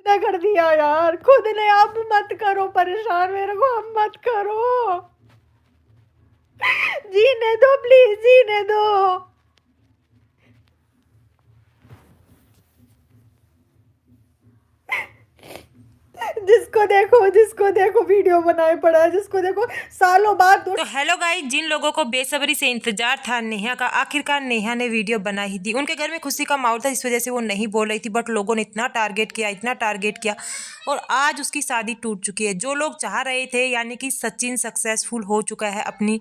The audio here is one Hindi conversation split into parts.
ना कर दिया यार खुद ने। अब मत करो परेशान मेरे को, अब मत करो। जीने दो प्लीज, जीने दो। जिसको देखो वीडियो बनाए पड़ा है, जिसको देखो सालों बाद। तो हेलो गाइस, जिन लोगों को बेसब्री से इंतजार था नेहा का, आखिरकार नेहा ने वीडियो बना ही दी। उनके घर में खुशी का माहौल था, इस वजह से वो नहीं बोल रही थी, बट लोगों ने इतना टारगेट किया, इतना टारगेट किया, और आज उसकी शादी टूट चुकी है। जो लोग चाह रहे थे, यानी कि सचिन सक्सेसफुल हो चुका है अपनी,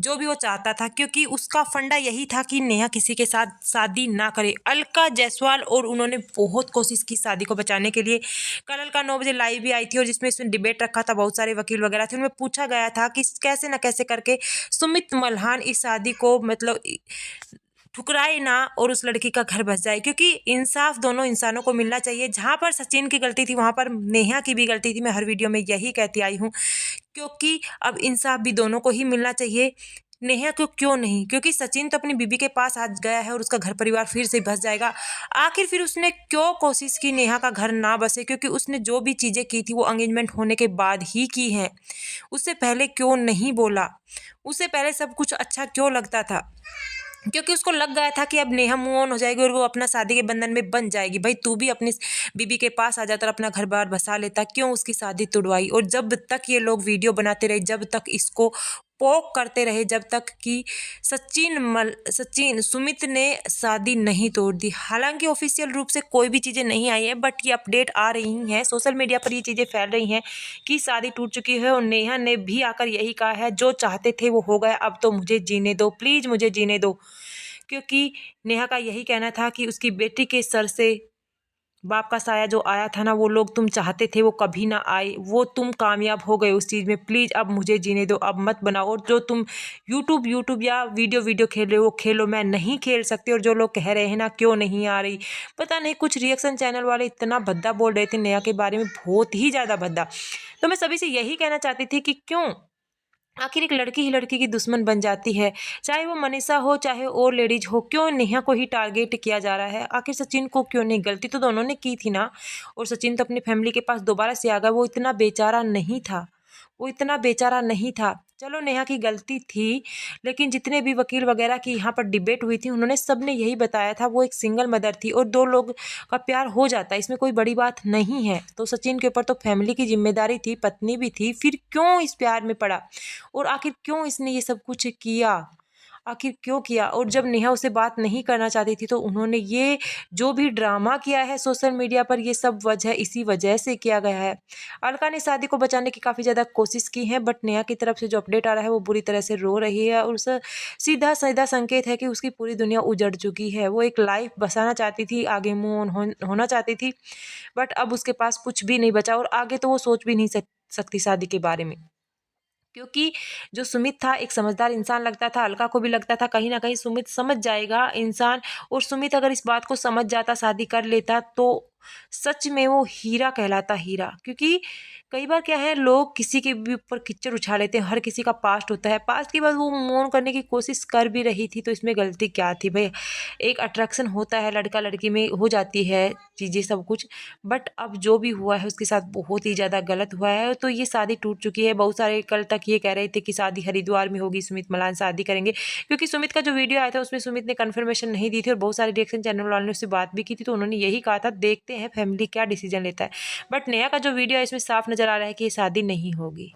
जो भी वो चाहता था, क्योंकि उसका फंडा यही था कि नेहा किसी के साथ शादी ना करे। अलका जायसवाल, और उन्होंने बहुत कोशिश की शादी को बचाने के लिए। कल अलका 9 बजे लाइव भी आई थी, और जिसमें इसमें डिबेट रखा था, बहुत सारे वकील वगैरह थे, उनमें पूछा गया था कि कैसे ना कैसे करके सुमित मल्हान इस शादी को मतलब ठुकराए ना, और उस लड़की का घर बस जाए, क्योंकि इंसाफ दोनों इंसानों को मिलना चाहिए। जहां पर सचिन की गलती थी, वहां पर नेहा की भी गलती थी। मैं हर वीडियो में यही कहती आई हूँ, क्योंकि अब इंसाफ भी दोनों को ही मिलना चाहिए। नेहा को क्यों नहीं? क्योंकि सचिन तो अपनी बीबी के पास आज गया है, और उसका घर परिवार फिर से बस जाएगा। आखिर फिर उसने क्यों कोशिश की नेहा का घर ना बसे? क्योंकि उसने जो भी चीजें की थी वो एंगेजमेंट होने के बाद ही की हैं। उससे पहले क्यों नहीं बोला? उससे पहले सब कुछ अच्छा क्यों लगता था? क्योंकि उसको लग गया था कि अब नेहा मूव ऑन हो जाएगी, और वो अपना शादी के बंधन में बन जाएगी। भाई तू भी अपनी बीबी के पास आ जाता और अपना घर बार बसा लेता, क्यों उसकी शादी तुड़वाई? और जब तक ये लोग वीडियो बनाते रहे, जब तक इसको पोक करते रहे, जब तक कि सचिन सुमित ने शादी नहीं तोड़ दी। हालांकि ऑफिशियल रूप से कोई भी चीज़ें नहीं आई है, बट ये अपडेट आ रही हैं, सोशल मीडिया पर ये चीज़ें फैल रही हैं कि शादी टूट चुकी है। और नेहा ने भी आकर यही कहा है, जो चाहते थे वो हो गया, अब तो मुझे जीने दो, प्लीज़ मुझे जीने दो। क्योंकि नेहा का यही कहना था कि उसकी बेटी के सर से बाप का साया जो आया था ना, वो लोग तुम चाहते थे वो कभी ना आए, वो तुम कामयाब हो गए उस चीज़ में। प्लीज़ अब मुझे जीने दो, अब मत बनाओ। और जो तुम यूट्यूब या वीडियो खेल रहे हो, खेलो, मैं नहीं खेल सकती। और जो लोग कह रहे हैं ना क्यों नहीं आ रही, पता नहीं कुछ रिएक्शन चैनल वाले इतना भद्दा बोल रहे थे नेहा के बारे में, बहुत ही ज़्यादा भद्दा। तो मैं सभी से यही कहना चाहती थी कि क्यों आखिर एक लड़की ही लड़की की दुश्मन बन जाती है? चाहे वो मनीषा हो, चाहे और लेडीज हो, क्यों नेहा को ही टारगेट किया जा रहा है? आखिर सचिन को क्यों नहीं? गलती तो दोनों ने की थी ना। और सचिन तो अपनी फैमिली के पास दोबारा से आ गया, वो इतना बेचारा नहीं था, वो इतना बेचारा नहीं था। चलो नेहा की गलती थी, लेकिन जितने भी वकील वगैरह की यहाँ पर डिबेट हुई थी, उन्होंने सबने यही बताया था, वो एक सिंगल मदर थी, और दो लोग का प्यार हो जाता है, इसमें कोई बड़ी बात नहीं है। तो सचिन के ऊपर तो फैमिली की जिम्मेदारी थी, पत्नी भी थी, फिर क्यों इस प्यार में पड़ा? और आखिर क्यों इसने ये सब कुछ किया? आखिर क्यों किया? और जब नेहा उसे बात नहीं करना चाहती थी, तो उन्होंने ये जो भी ड्रामा किया है सोशल मीडिया पर, ये सब वजह इसी वजह से किया गया है। अलका ने शादी को बचाने की काफ़ी ज़्यादा कोशिश की है, बट नेहा की तरफ से जो अपडेट आ रहा है वो बुरी तरह से रो रही है, और उस सीधा सीधा संकेत है कि उसकी पूरी दुनिया उजड़ चुकी है। वो एक लाइफ बसाना चाहती थी, आगे मूव ऑन होना चाहती थी, बट अब उसके पास कुछ भी नहीं बचा, और आगे तो वो सोच भी नहीं सकती शादी के बारे में। क्योंकि जो सुमित था एक समझदार इंसान लगता था, अलका को भी लगता था कहीं ना कहीं सुमित समझ जाएगा इंसान। और सुमित अगर इस बात को समझ जाता, शादी कर लेता, तो सच में वो हीरा कहलाता, हीरा। क्योंकि कई बार क्या है, लोग किसी के भी ऊपर कीचड़ उछाल लेते हैं। हर किसी का पास्ट होता है, पास्ट के बाद वो मूव ऑन करने की कोशिश कर भी रही थी, तो इसमें गलती क्या थी भाई? एक अट्रैक्शन होता है, लड़का लड़की में हो जाती है चीज़ें सब कुछ, बट अब जो भी हुआ है उसके साथ बहुत ही ज़्यादा गलत हुआ है। तो ये शादी टूट चुकी है। बहुत सारे कल तक ये कह रहे थे कि शादी हरिद्वार में होगी, सुमित मलान शादी करेंगे, क्योंकि सुमित का जो वीडियो आया था उसमें सुमित ने कन्फर्मेशन नहीं दी थी, और बहुत सारे रिएक्शन चैनल वालों ने उससे बात भी की थी, तो उन्होंने यही कहा था देखते हैं फैमिली क्या डिसीजन लेता है। बट नेहा का जो वीडियो है इसमें साफ नजर आ रहा है कि ये शादी नहीं होगी।